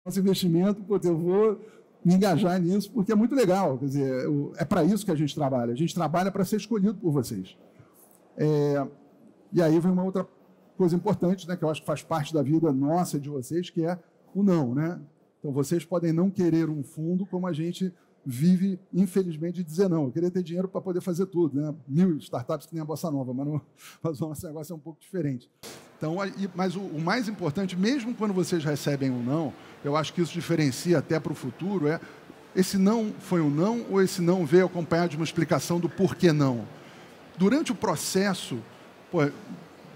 nosso investimento, porque eu vou me engajar nisso, porque é muito legal. Quer dizer, é para isso que a gente trabalha. A gente trabalha para ser escolhido por vocês. E aí vem uma outra coisa importante, né, que eu acho que faz parte da vida nossa e de vocês, que é o não, né? Então, vocês podem não querer um fundo, como a gente vive, infelizmente, de dizer não. Eu queria ter dinheiro para poder fazer tudo, né? 1000 startups que nem a Bossa Nova, mas o nosso negócio é um pouco diferente. Então, mas o mais importante, mesmo quando vocês recebem um não, eu acho que isso diferencia até para o futuro, esse não foi um não ou esse não veio acompanhado de uma explicação do porquê não. Durante o processo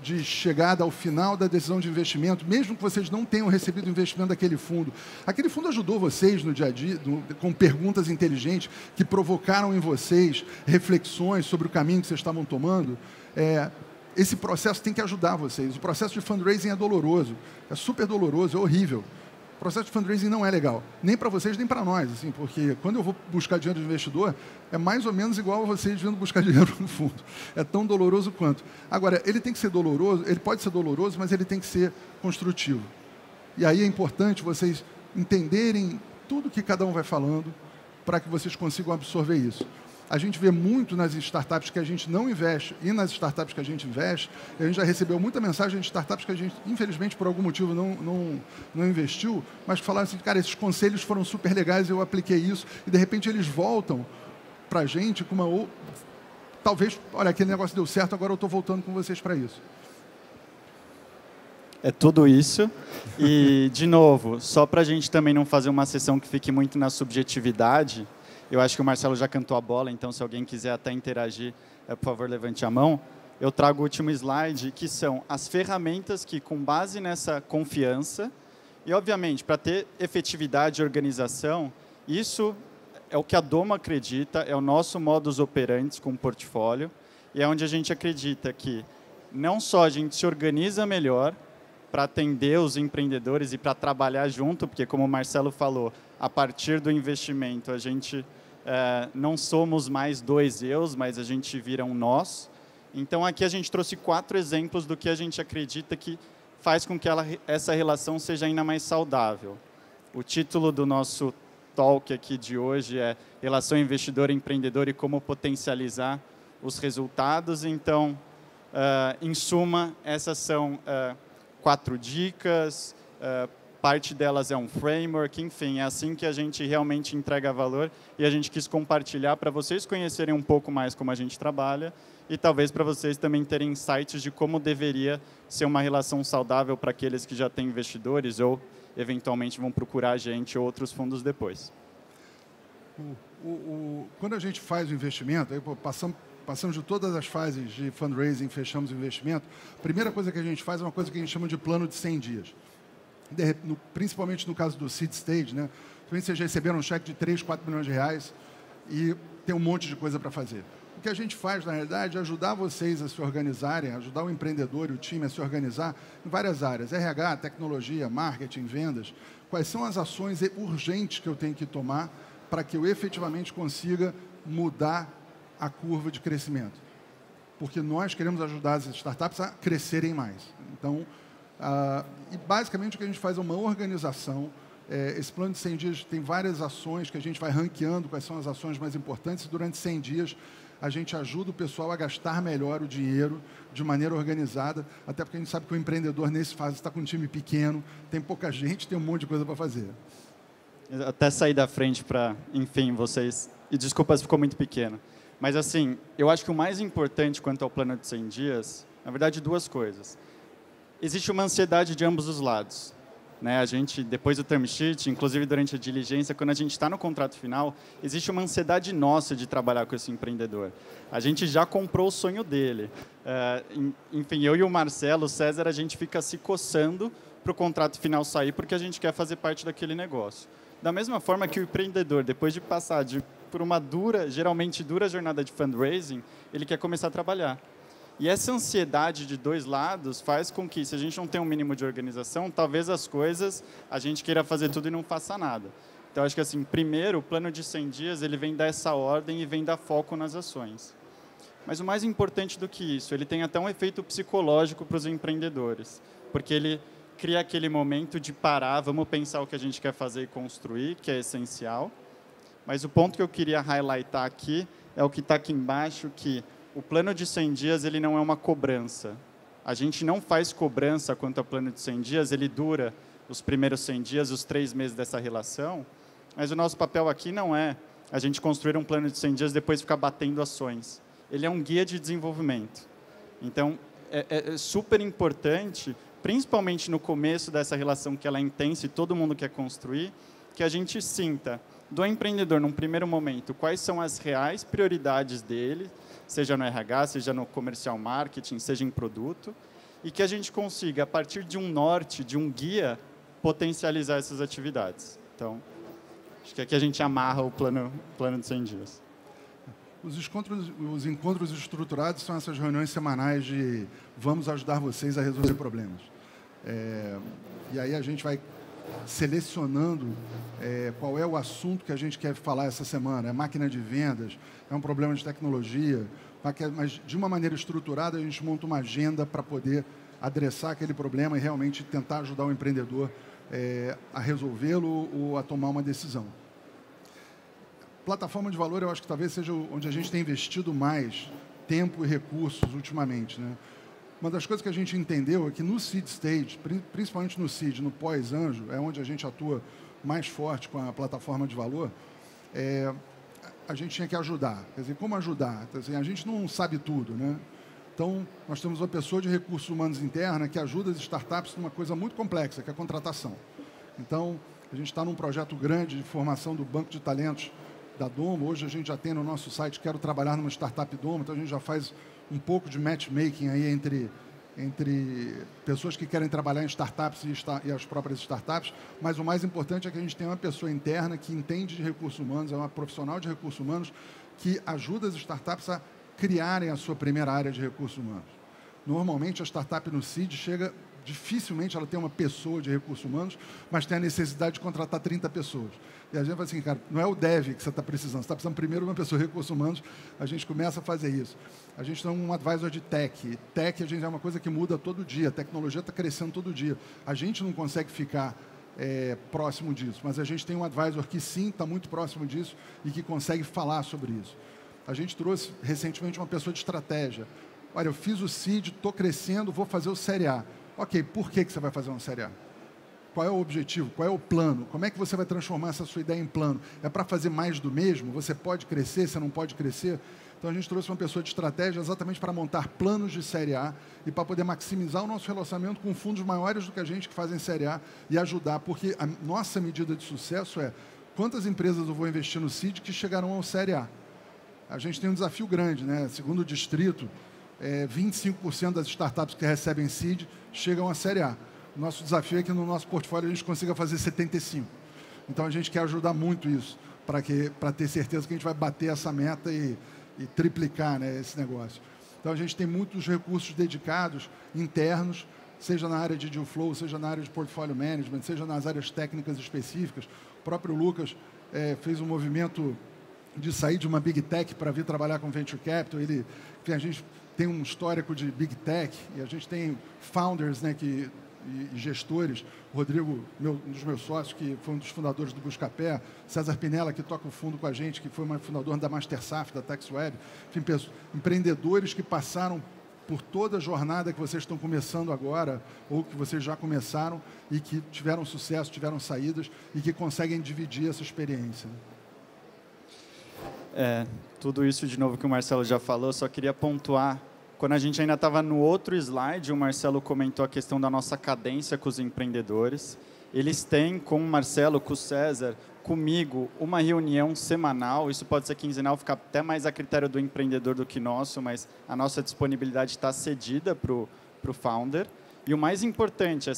de chegada ao final da decisão de investimento, mesmo que vocês não tenham recebido o investimento daquele fundo, aquele fundo ajudou vocês no dia a dia, com perguntas inteligentes que provocaram em vocês reflexões sobre o caminho que vocês estavam tomando. Esse processo tem que ajudar vocês. O processo de fundraising é doloroso, é super doloroso, é horrível. O processo de fundraising não é legal, nem para vocês, nem para nós, assim, porque quando eu vou buscar dinheiro de investidor, é mais ou menos igual a vocês vindo buscar dinheiro no fundo. É tão doloroso quanto. Agora, ele tem que ser doloroso, ele pode ser doloroso, mas ele tem que ser construtivo. E aí é importante vocês entenderem tudo que cada um vai falando para que vocês consigam absorver isso. A gente vê muito nas startups que a gente não investe e nas startups que a gente investe. A gente já recebeu muita mensagem de startups que a gente, infelizmente, por algum motivo não investiu, mas que falaram assim, cara, esses conselhos foram super legais, eu apliquei isso, e de repente eles voltam para a gente com uma... Talvez, olha, aquele negócio deu certo, agora eu estou voltando com vocês para isso. É tudo isso. E, de novo, só para a gente também não fazer uma sessão que fique muito na subjetividade, eu acho que o Marcelo já cantou a bola, então se alguém quiser até interagir, por favor, levante a mão. Eu trago o último slide, que são as ferramentas que, com base nessa confiança, e, obviamente, para ter efetividade e organização, isso é o que a Domo acredita, é o nosso modus operandi com o portfólio, e é onde a gente acredita que não só a gente se organiza melhor para atender os empreendedores e para trabalhar junto, porque, como o Marcelo falou, a partir do investimento, a gente não somos mais dois eus, mas a gente vira um nós. Então, aqui a gente trouxe 4 exemplos do que a gente acredita que faz com que essa relação seja ainda mais saudável. O título do nosso talk aqui de hoje é Relação Investidor-Empreendedor e como potencializar os resultados. Então, em suma, essas são 4 dicas, parte delas é um framework, enfim, é assim que a gente realmente entrega valor e a gente quis compartilhar para vocês conhecerem um pouco mais como a gente trabalha e talvez para vocês também terem insights de como deveria ser uma relação saudável para aqueles que já têm investidores ou, eventualmente, vão procurar a gente ou outros fundos depois. Quando a gente faz o investimento, aí, passamos de todas as fases de fundraising, fechamos o investimento, a primeira coisa que a gente faz é uma coisa que a gente chama de plano de 100 dias. Principalmente no caso do seed stage, né? Vocês receberam um cheque de 3, 4 milhões de reais e tem um monte de coisa para fazer. O que a gente faz, na realidade, é ajudar vocês a se organizarem, ajudar o empreendedor e o time a se organizar em várias áreas. RH, tecnologia, marketing, vendas. Quais são as ações urgentes que eu tenho que tomar para que eu efetivamente consiga mudar a curva de crescimento? Porque nós queremos ajudar as startups a crescerem mais. Então, e basicamente o que a gente faz é uma organização. Esse plano de 100 dias tem várias ações que a gente vai ranqueando quais são as ações mais importantes e durante 100 dias a gente ajuda o pessoal a gastar melhor o dinheiro de maneira organizada, até porque a gente sabe que o empreendedor nesse fase está com um time pequeno, tem pouca gente, tem um monte de coisa para fazer. Até sair da frente para, enfim, vocês... E desculpa se ficou muito pequeno. Mas, assim, eu acho que o mais importante quanto ao plano de 100 dias, na verdade, 2 coisas. Existe uma ansiedade de ambos os lados. Né? A gente, depois do term sheet, inclusive durante a diligência, quando a gente está no contrato final, existe uma ansiedade nossa de trabalhar com esse empreendedor. A gente já comprou o sonho dele. Enfim, eu e o Marcelo, o César, a gente fica se coçando para o contrato final sair, porque a gente quer fazer parte daquele negócio. Da mesma forma que o empreendedor, depois de passar por uma geralmente dura jornada de fundraising, ele quer começar a trabalhar. E essa ansiedade de 2 lados faz com que, se a gente não tem um mínimo de organização, talvez as coisas, a gente queira fazer tudo e não faça nada. Então, acho que, assim, primeiro, o plano de 100 dias, ele vem dar essa ordem e vem dar foco nas ações. Mas o mais importante do que isso, ele tem até um efeito psicológico para os empreendedores, porque ele cria aquele momento de parar, vamos pensar o que a gente quer fazer e construir, que é essencial. Mas o ponto que eu queria highlightar aqui é o que está aqui embaixo, que o plano de 100 dias ele não é uma cobrança. A gente não faz cobrança quanto ao plano de 100 dias, ele dura os primeiros 100 dias, os 3 meses dessa relação, mas o nosso papel aqui não é a gente construir um plano de 100 dias e depois ficar batendo ações. Ele é um guia de desenvolvimento. Então, é super importante, principalmente no começo dessa relação que ela é intensa e todo mundo quer construir, que a gente sinta do empreendedor, num primeiro momento, quais são as reais prioridades dele, seja no RH, seja no comercial marketing, seja em produto, e que a gente consiga, a partir de um norte, de um guia, potencializar essas atividades. Então, acho que aqui a gente amarra o plano de 100 dias. Os encontros estruturados são essas reuniões semanais de vamos ajudar vocês a resolver problemas. E aí a gente vai selecionando qual é o assunto que a gente quer falar essa semana. É máquina de vendas, é um problema de tecnologia, mas de uma maneira estruturada a gente monta uma agenda para poder adressar aquele problema e realmente tentar ajudar o empreendedor a resolvê-lo ou a tomar uma decisão. Plataforma de valor, eu acho que talvez seja onde a gente tem investido mais tempo e recursos ultimamente, né? Uma das coisas que a gente entendeu é que no seed stage, principalmente no seed, no pós-anjo, é onde a gente atua mais forte com a plataforma de valor, a gente tinha que ajudar. Quer dizer, como ajudar? Quer dizer, a gente não sabe tudo, né? Então, nós temos uma pessoa de recursos humanos interna que ajuda as startups numa coisa muito complexa, que é a contratação. Então, a gente está num projeto grande de formação do banco de talentos da Domo. Hoje a gente já tem no nosso site Quero Trabalhar numa Startup Domo, então a gente já faz um pouco de matchmaking aí entre pessoas que querem trabalhar em startups e as próprias startups, mas o mais importante é que a gente tem uma pessoa interna que entende de recursos humanos, é uma profissional de recursos humanos que ajuda as startups a criarem a sua primeira área de recursos humanos. Normalmente a startup no seed dificilmente ela tem uma pessoa de recursos humanos, mas tem a necessidade de contratar 30 pessoas. E a gente fala assim, cara, não é o dev que você está precisando, você está precisando primeiro de uma pessoa de recursos humanos, a gente começa a fazer isso. A gente tem um advisor de tech. Tech, a gente é uma coisa que muda todo dia, a tecnologia está crescendo todo dia. A gente não consegue ficar próximo disso, mas a gente tem um advisor que sim, está muito próximo disso e que consegue falar sobre isso. A gente trouxe recentemente uma pessoa de estratégia. Olha, eu fiz o seed, estou crescendo, vou fazer o Série A. Ok, por que você vai fazer uma Série A? Qual é o objetivo? Qual é o plano? Como é que você vai transformar essa sua ideia em plano? É para fazer mais do mesmo? Você pode crescer, você não pode crescer? Então, a gente trouxe uma pessoa de estratégia exatamente para montar planos de Série A e para poder maximizar o nosso relacionamento com fundos maiores do que a gente que fazem Série A e ajudar, porque a nossa medida de sucesso é quantas empresas eu vou investir no seed que chegarão ao Série A. A gente tem um desafio grande, né? Segundo o distrito, 25% das startups que recebem seed chegam à Série A. O nosso desafio é que no nosso portfólio a gente consiga fazer 75%. Então, a gente quer ajudar muito isso, para ter certeza que a gente vai bater essa meta e triplicar, né, esse negócio. Então, a gente tem muitos recursos dedicados, internos, seja na área de deal flow, seja na área de portfólio management, seja nas áreas técnicas específicas. O próprio Lucas fez um movimento de sair de uma Big Tech para vir trabalhar com Venture Capital. A gente tem um histórico de Big Tech e a gente tem founders, né, e gestores. O Rodrigo, um dos meus sócios, que foi um dos fundadores do Buscapé, César Pinella, que toca o fundo com a gente, que foi um fundador da MasterSaf, da TaxWeb. Enfim, empreendedores que passaram por toda a jornada que vocês estão começando agora, ou que vocês já começaram, e que tiveram sucesso, tiveram saídas, e que conseguem dividir essa experiência. Tudo isso, de novo, que o Marcelo já falou, só queria pontuar. Quando a gente ainda estava no outro slide, o Marcelo comentou a questão da nossa cadência com os empreendedores. Eles têm, com o Marcelo, com o César, comigo, uma reunião semanal. Isso pode ser quinzenal, fica até mais a critério do empreendedor do que nosso, mas a nossa disponibilidade está cedida para o founder. E o mais importante,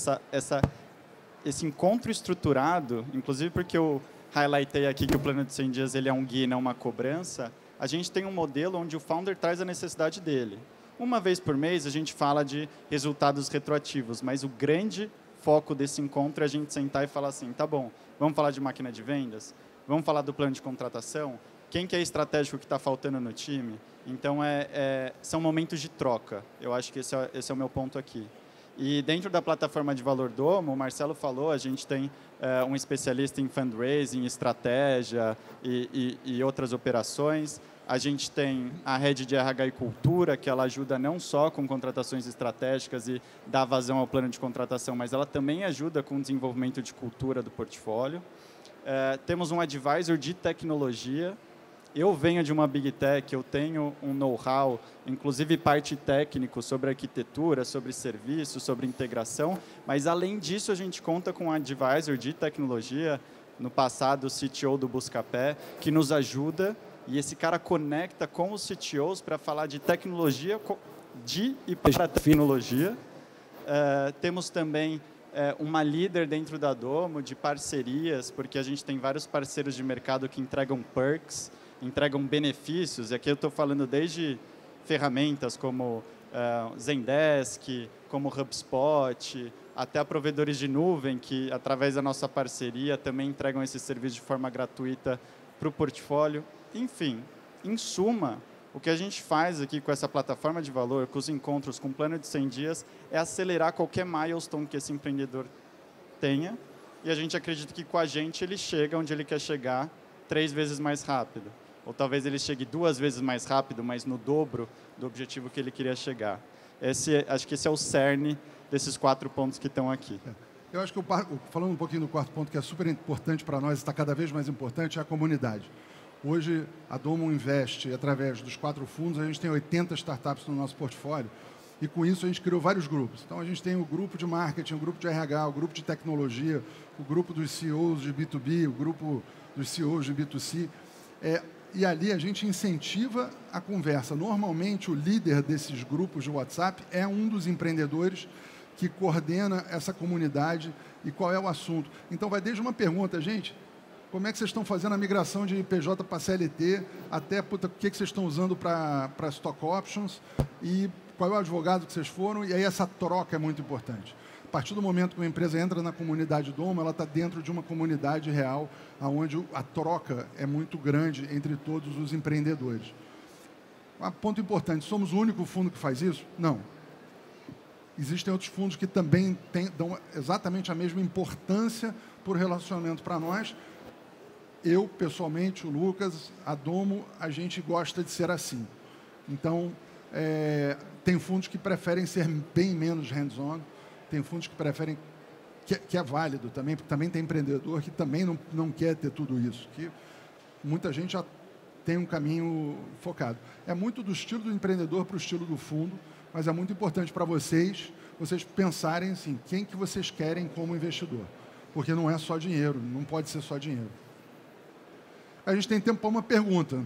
esse encontro estruturado, inclusive porque eu highlightei aqui que o plano de 100 dias ele é um guia e não uma cobrança, a gente tem um modelo onde o founder traz a necessidade dele. Uma vez por mês, a gente fala de resultados retroativos, mas o grande foco desse encontro é a gente sentar e falar assim, tá bom, vamos falar de máquina de vendas? Vamos falar do plano de contratação? Quem que é estratégico que está faltando no time? Então, são momentos de troca. Eu acho que esse é o meu ponto aqui. E dentro da plataforma de valor Domo, o Marcelo falou, a gente tem um especialista em fundraising, estratégia e outras operações. A gente tem a rede de RH e cultura, que ela ajuda não só com contratações estratégicas e dá vazão ao plano de contratação, mas ela também ajuda com o desenvolvimento de cultura do portfólio. Temos um advisor de tecnologia. Eu venho de uma Big Tech, eu tenho um know-how, inclusive parte técnico sobre arquitetura, sobre serviços, sobre integração, mas, além disso, a gente conta com um advisor de tecnologia, no passado, o CTO do Buscapé, que nos ajuda, e esse cara conecta com os CTOs para falar de tecnologia e para tecnologia. Temos também uma líder dentro da Domo de parcerias, porque a gente tem vários parceiros de mercado que entregam perks, entregam benefícios, e aqui eu estou falando desde ferramentas como Zendesk, como HubSpot, até provedores de nuvem que, através da nossa parceria, também entregam esse serviço de forma gratuita para o portfólio. Enfim, em suma, o que a gente faz aqui com essa plataforma de valor, com os encontros, com o plano de 100 dias, é acelerar qualquer milestone que esse empreendedor tenha, e a gente acredita que com a gente ele chega onde ele quer chegar 3 vezes mais rápido. Ou talvez ele chegue 2 vezes mais rápido, mas no dobro do objetivo que ele queria chegar. Acho que esse é o cerne desses 4 pontos que estão aqui. Eu acho que, falando um pouquinho do 4º ponto, que é super importante para nós, está cada vez mais importante, é a comunidade. Hoje, a Domo investe, através dos 4 fundos, a gente tem 80 startups no nosso portfólio, e com isso a gente criou vários grupos. Então, a gente tem o grupo de marketing, o grupo de RH, o grupo de tecnologia, o grupo dos CEOs de B2B, o grupo dos CEOs de B2C, e ali a gente incentiva a conversa. Normalmente, o líder desses grupos de WhatsApp é um dos empreendedores que coordena essa comunidade e qual é o assunto. Então, vai desde uma pergunta, gente, como é que vocês estão fazendo a migração de PJ para CLT, até o que vocês estão usando para stock options e qual é o advogado que vocês foram, e aí essa troca é muito importante. A partir do momento que uma empresa entra na comunidade Domo, ela está dentro de uma comunidade real, onde a troca é muito grande entre todos os empreendedores. Um ponto importante, somos o único fundo que faz isso? Não. Existem outros fundos que também dão exatamente a mesma importância por relacionamento para nós. Eu, pessoalmente, o Lucas, a Domo, a gente gosta de ser assim. Então, tem fundos que preferem ser bem menos hands-on, tem fundos que preferem, que é válido também, porque também tem empreendedor que também não quer ter tudo isso, que muita gente já tem um caminho focado. É muito do estilo do empreendedor para o estilo do fundo, mas é muito importante para vocês pensarem assim, quem que vocês querem como investidor, porque não é só dinheiro, não pode ser só dinheiro. A gente tem tempo para uma pergunta.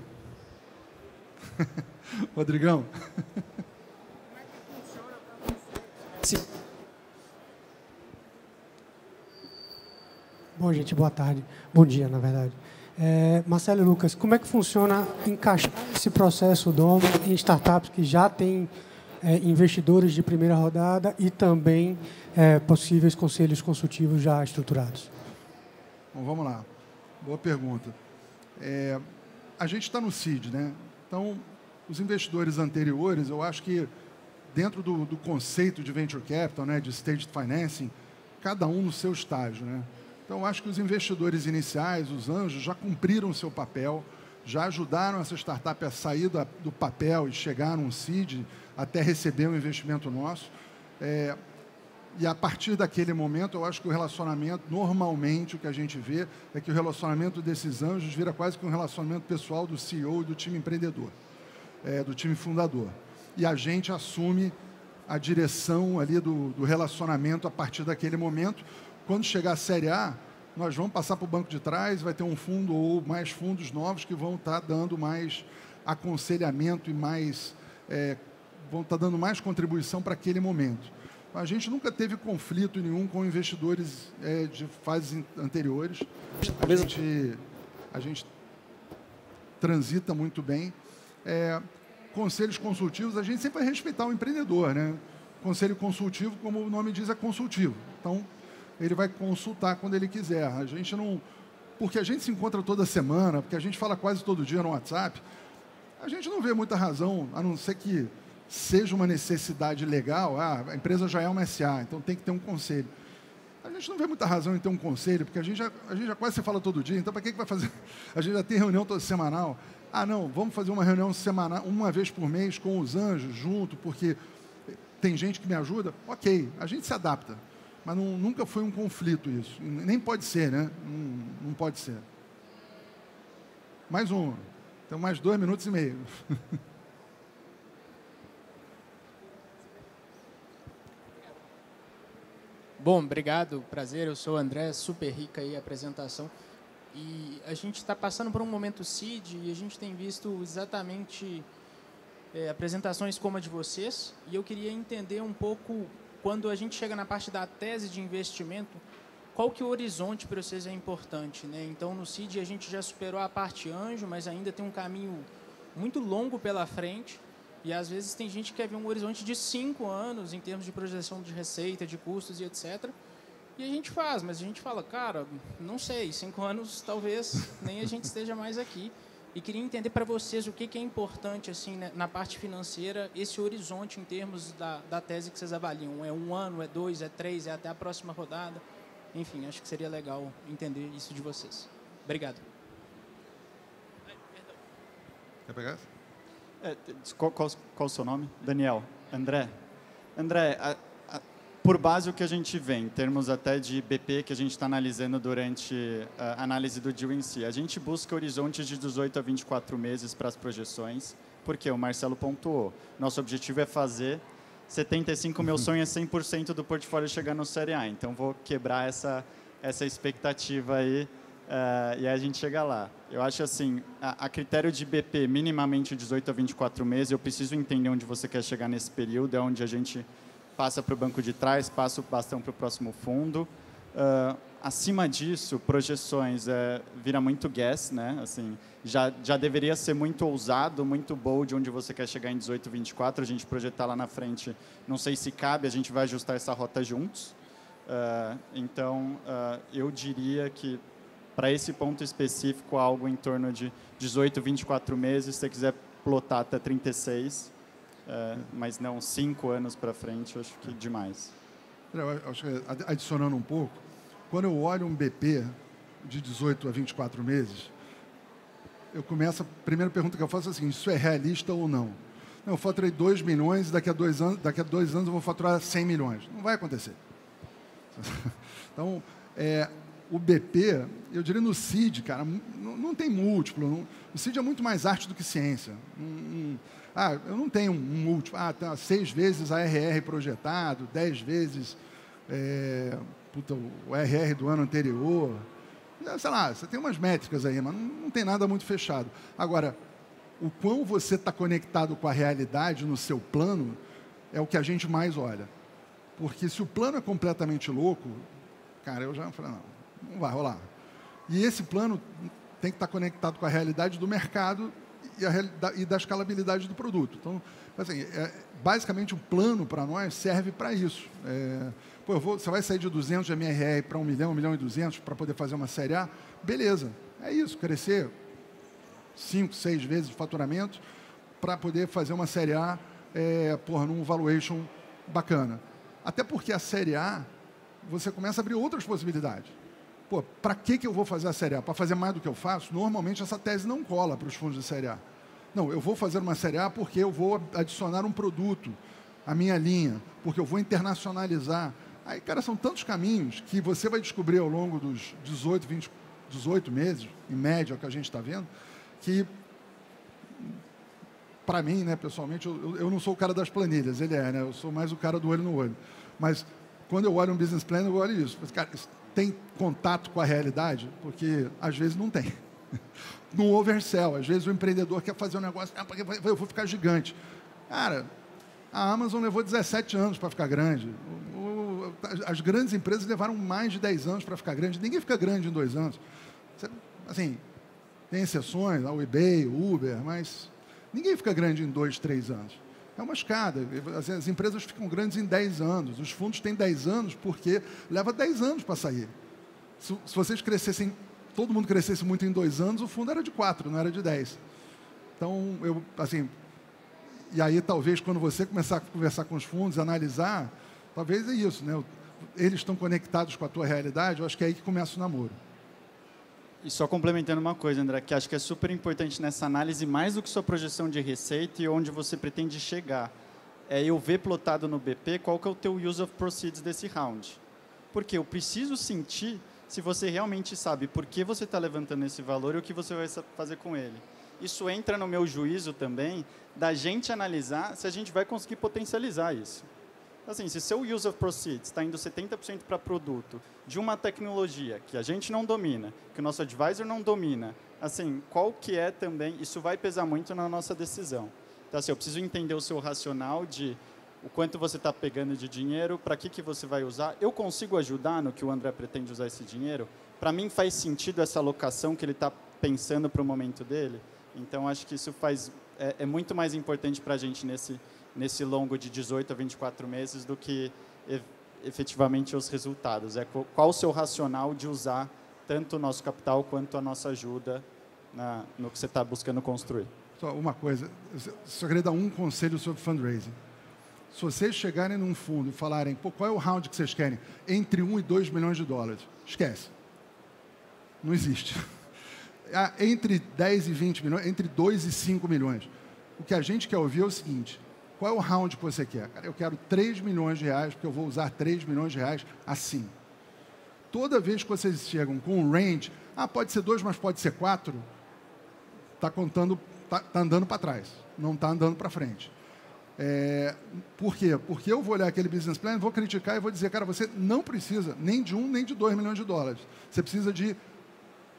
Rodrigão? Sim. Bom, gente, boa tarde. Bom dia, na verdade. Marcelo e Lucas, como é que funciona encaixar esse processo Domo em startups que já têm investidores de primeira rodada e também possíveis conselhos consultivos já estruturados? Bom, vamos lá. Boa pergunta. A gente está no seed, né? Então, os investidores anteriores, eu acho que dentro do conceito de venture capital, né, de staged financing, cada um no seu estágio, né? Então, eu acho que os investidores iniciais, os anjos, já cumpriram o seu papel, já ajudaram essa startup a sair do papel e chegar num seed até receber um investimento nosso. E a partir daquele momento, eu acho que o relacionamento, normalmente, o que a gente vê é que o relacionamento desses anjos vira quase que um relacionamento pessoal do CEO e do time empreendedor, do time fundador. E a gente assume a direção ali do relacionamento a partir daquele momento. Quando chegar a Série A, nós vamos passar para o banco de trás, vai ter um fundo ou mais fundos novos que vão estar dando mais aconselhamento e vão estar dando mais contribuição para aquele momento. A gente nunca teve conflito nenhum com investidores de fases anteriores. A gente transita muito bem. Conselhos consultivos, a gente sempre vai respeitar o empreendedor, né? Conselho consultivo, como o nome diz, é consultivo. Então, ele vai consultar quando ele quiser. A gente não... Porque a gente se encontra toda semana, porque a gente fala quase todo dia no WhatsApp, a gente não vê muita razão, a não ser que seja uma necessidade legal, a empresa já é uma SA, então tem que ter um conselho. A gente não vê muita razão em ter um conselho, porque a gente já quase se fala todo dia, então para que vai fazer? A gente já tem reunião toda semanal. Não, vamos fazer uma reunião semanal, uma vez por mês com os anjos junto, porque tem gente que me ajuda. Ok, a gente se adapta, mas nunca foi um conflito isso. Nem pode ser, né? Não pode ser. Mais um. Então, mais 2 minutos e meio. Bom, obrigado, prazer. Eu sou o André, super rica aí a apresentação. E a gente está passando por um momento CID e a gente tem visto exatamente apresentações como a de vocês. E eu queria entender um pouco, quando a gente chega na parte da tese de investimento, qual que o horizonte para vocês é importante, né? Então, no CID a gente já superou a parte anjo, mas ainda tem um caminho muito longo pela frente. E, às vezes, tem gente que quer ver um horizonte de 5 anos, em termos de projeção de receita, de custos e etc. E a gente faz, mas a gente fala, cara, não sei, 5 anos talvez nem a gente esteja mais aqui. E queria entender para vocês o que é importante assim, né, na parte financeira, esse horizonte em termos da tese que vocês avaliam. É 1 ano, é 2, é 3, é até a próxima rodada? Enfim, acho que seria legal entender isso de vocês. Obrigado. Quer pegar essa? Qual o seu nome? Daniel. André, por base o que a gente vê, em termos até de BP que a gente está analisando durante a análise do deal em si, a gente busca horizontes de 18 a 24 meses para as projeções, porque o Marcelo pontuou. Nosso objetivo é fazer 75, meu sonho é 100% do portfólio chegar no Série A, então vou quebrar essa expectativa aí. E aí a gente chega lá. Eu acho assim, a critério de BP, minimamente 18 a 24 meses, eu preciso entender onde você quer chegar nesse período, é onde a gente passa para o banco de trás, passa o bastão para o próximo fundo. Acima disso, projeções, vira muito guess, né? Assim, já deveria ser muito ousado, muito bold, onde você quer chegar em 18, 24, a gente projetar lá na frente, não sei se cabe, a gente vai ajustar essa rota juntos. Então, eu diria que para esse ponto específico, algo em torno de 18, 24 meses, se você quiser plotar até 36, mas não 5 anos para frente, eu acho que demais. Eu acho que, adicionando um pouco, quando eu olho um BP de 18 a 24 meses, eu começo, a primeira pergunta que eu faço é assim, isso é realista ou não? Não, eu faturei 2 milhões, daqui a 2 anos eu vou faturar 100 milhões. Não vai acontecer. Então, o BP, eu diria no CID, cara, não tem múltiplo. O CID é muito mais arte do que ciência. Eu não tenho um múltiplo. Tá 6 vezes a RR projetado, 10 vezes o RR do ano anterior. Sei lá, você tem umas métricas aí, mas não tem nada muito fechado. Agora, o quão você está conectado com a realidade no seu plano é o que a gente mais olha. Porque se o plano é completamente louco, cara, eu já falei, não vai rolar. E esse plano tem que estar conectado com a realidade do mercado e da escalabilidade do produto. Então, assim, basicamente, o plano para nós serve para isso. Você vai sair de 200 de MRR para 1 milhão, 1 milhão e 200 para poder fazer uma série A? Beleza, é isso, crescer 5, 6 vezes o faturamento para poder fazer uma série A num valuation bacana. Até porque a série A, você começa a abrir outras possibilidades. Para que eu vou fazer a série A? Para fazer mais do que eu faço? Normalmente, essa tese não cola para os fundos de série A. Não, eu vou fazer uma série A porque eu vou adicionar um produto à minha linha, porque eu vou internacionalizar. Aí, cara, são tantos caminhos que você vai descobrir ao longo dos 18 meses, em média, é o que a gente está vendo, que, para mim, né, pessoalmente, eu não sou o cara das planilhas, ele né? Eu sou mais o cara do olho no olho. Mas, quando eu olho um business plan, eu olho isso. Cara, tem contato com a realidade? Porque, às vezes, não tem. No oversell, às vezes o empreendedor quer fazer um negócio, eu vou ficar gigante. Cara, a Amazon levou 17 anos para ficar grande. As grandes empresas levaram mais de 10 anos para ficar grande. Ninguém fica grande em 2 anos. Assim, tem exceções, o eBay, o Uber, mas ninguém fica grande em 2, 3 anos. É uma escada. As empresas ficam grandes em 10 anos. Os fundos têm 10 anos porque leva 10 anos para sair. Se vocês crescessem, todo mundo crescesse muito em 2 anos, o fundo era de 4, não era de 10. Então, E aí, talvez, quando você começar a conversar com os fundos, analisar, talvez é isso, né? Eles estão conectados com a tua realidade, eu acho que é aí que começa o namoro. E só complementando uma coisa, André, que acho que é super importante nessa análise, mais do que sua projeção de receita e onde você pretende chegar, é eu ver plotado no BP qual que é o teu use of proceeds desse round. Porque eu preciso sentir se você realmente sabe por que você está levantando esse valor e o que você vai fazer com ele. Isso entra no meu juízo também, da gente analisar se a gente vai conseguir potencializar isso. Assim, se seu use of proceeds está indo 70% para produto de uma tecnologia que a gente não domina, que o nosso advisor não domina, assim, qual que é também, isso vai pesar muito na nossa decisão. Então, assim, eu preciso entender o seu racional de o quanto você está pegando de dinheiro, para que você vai usar. Eu consigo ajudar no que o André pretende usar esse dinheiro? Para mim, faz sentido essa alocação que ele está pensando para o momento dele? Então, acho que isso é muito mais importante para a gente nesse longo de 18 a 24 meses do que efetivamente os resultados. É qual o seu racional de usar tanto o nosso capital quanto a nossa ajuda no que você está buscando construir. Só uma coisa, só queria dar um conselho sobre fundraising. Se vocês chegarem num fundo e falarem, pô, qual é o round que vocês querem? Entre 1 e 2 milhões de dólares. Esquece. Não existe. Entre 10 e 20 milhões, entre 2 e 5 milhões. O que a gente quer ouvir é o seguinte, qual é o round que você quer? Cara, eu quero 3 milhões de reais, porque eu vou usar 3 milhões de reais assim. Toda vez que vocês chegam com um range, pode ser 2, mas pode ser 4, está contando, tá andando para trás, não está andando para frente. Por quê? Porque eu vou olhar aquele business plan, vou criticar e vou dizer, cara, você não precisa nem de 1 nem de 2 milhões de dólares. Você precisa de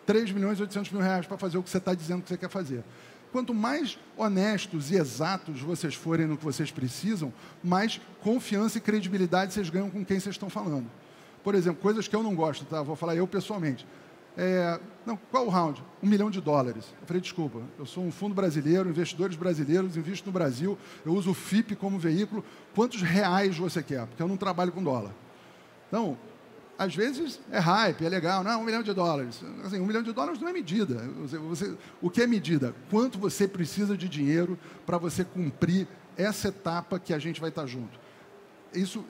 3 milhões e 800 mil reais para fazer o que você está dizendo que você quer fazer. Quanto mais honestos e exatos vocês forem no que vocês precisam, mais confiança e credibilidade vocês ganham com quem vocês estão falando. Por exemplo, coisas que eu não gosto, tá? Vou falar eu pessoalmente. Qual o round? 1 milhão de dólares. Eu falei, desculpa, eu sou um fundo brasileiro, investidores brasileiros, invisto no Brasil, eu uso o FIP como veículo. Quantos reais você quer? Porque eu não trabalho com dólar. Então, às vezes é hype, é legal. Não, 1 milhão de dólares. Assim, 1 milhão de dólares não é medida. O que é medida? Quanto você precisa de dinheiro para você cumprir essa etapa que a gente vai estar junto. Isso,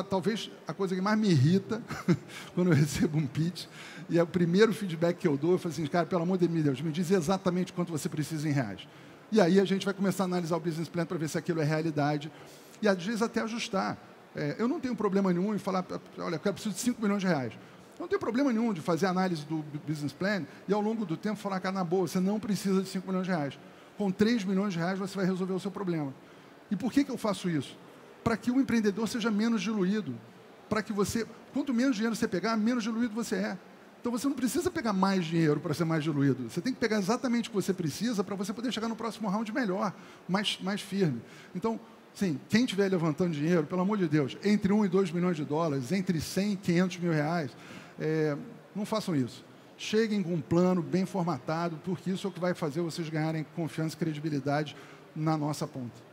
talvez, a coisa que mais me irrita quando eu recebo um pitch, e é o primeiro feedback que eu dou, eu falo assim, cara, pelo amor de Deus, me diz exatamente quanto você precisa em reais. E aí a gente vai começar a analisar o business plan para ver se aquilo é realidade, e às vezes até ajustar. Eu não tenho problema nenhum em falar, olha, eu preciso de 5 milhões de reais. Eu não tenho problema nenhum de fazer a análise do business plan e, ao longo do tempo, falar, cara, na boa, você não precisa de 5 milhões de reais. Com 3 milhões de reais, você vai resolver o seu problema. E por que eu faço isso? Para que o empreendedor seja menos diluído. Para que você, quanto menos dinheiro você pegar, menos diluído você é. Então, você não precisa pegar mais dinheiro para ser mais diluído. Você tem que pegar exatamente o que você precisa para você poder chegar no próximo round melhor, mais firme. Então, sim, quem estiver levantando dinheiro, pelo amor de Deus, entre 1 e 2 milhões de dólares, entre 100 e 500 mil reais, não façam isso. Cheguem com um plano bem formatado, porque isso é o que vai fazer vocês ganharem confiança e credibilidade na nossa ponta.